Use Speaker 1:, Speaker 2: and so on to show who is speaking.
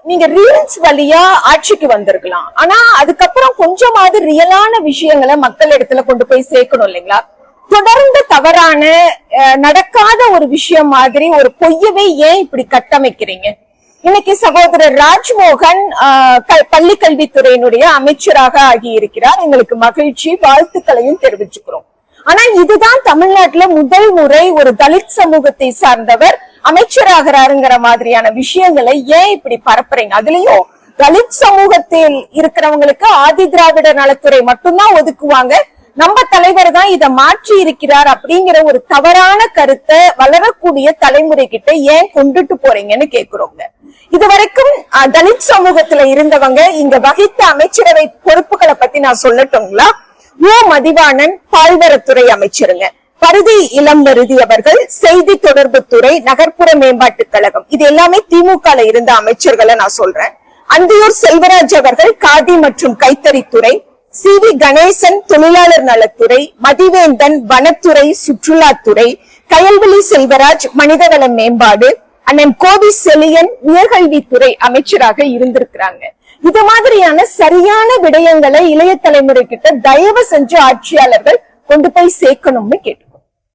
Speaker 1: நீங்க ரீல்ஸ் வழியா ஆட்சிக்கு வந்திருக்கலாம். ஆனா அதுக்கப்புறம் கொஞ்சமாவது ரியலான விஷயங்களை மக்கள் இடத்துல கொண்டு போய் சேர்க்கணும் இல்லைங்களா? தொடர்ந்து தவறான நடக்காத ஒரு விஷயம் மாதிரி ஒரு பொய்யவே ஏன் இப்படி கட்டமைக்கிறீங்க? இன்னைக்கு சகோதரர் ராஜ்மோகன் பள்ளி கல்வித்துறையினுடைய அமைச்சராக ஆகியிருக்கிறார். எங்களுக்கு மகிழ்ச்சி, வாழ்த்துக்களையும் தெரிவிச்சுக்கிறோம். ஆனா இதுதான் தமிழ்நாட்டுல முதல் முறை ஒரு தலித் சமூகத்தை சார்ந்தவர் அமைச்சராகிறாருங்கிற மாதிரியான விஷயங்களை ஏன் இப்படி பரப்புறீங்க? அதுலயும் தலித் சமூகத்தில் இருக்கிறவங்களுக்கு ஆதி திராவிட நலத்துறை மட்டும்தான் ஒதுக்குவாங்க, நம்ம தலைவர் தான் இதை மாற்றி இருக்கிறார் அப்படிங்கிற ஒரு தவறான கருத்தை வளரக்கூடிய தலைமுறை கிட்ட ஏன் கொண்டுட்டு போறீங்கன்னு கேக்குறோங்க. இதுவரைக்கும் தலித் சமூகத்துல இருந்தவங்க இங்க வகித்த அமைச்சரவை பொறுப்புகளை பத்தி நான் சொல்லட்டுங்களா? மதிவாணன் பால்வரத்துறை அமைச்சருங்க, பருதி இளம்பருதி அவர்கள் செய்தி தொடர்பு துறை, நகர்ப்புற மேம்பாட்டு கழகம், இது எல்லாமே திமுக இருந்த அமைச்சர்களை நான் சொல்றேன். அந்தியூர் செல்வராஜ் அவர்கள் காதி மற்றும் கைத்தறித்துறை, சி.வி. கணேசன் தொழிலாளர் நலத்துறை, மதிவேந்தன் வனத்துறை சுற்றுலாத்துறை, கயல்விழி செல்வராஜ் மனிதவள மேம்பாடு, அண்ணன் கோவி செலியன் உயர்கல்வித்துறை அமைச்சராக இருந்திருக்கிறாங்க. இது மாதிரியான சரியான விடயங்களை இளைய தலைமுறை கிட்ட தயவு செஞ்சு ஆட்சியாளர்கள் கொண்டு போய் சேர்க்கணும்னு கேட்டு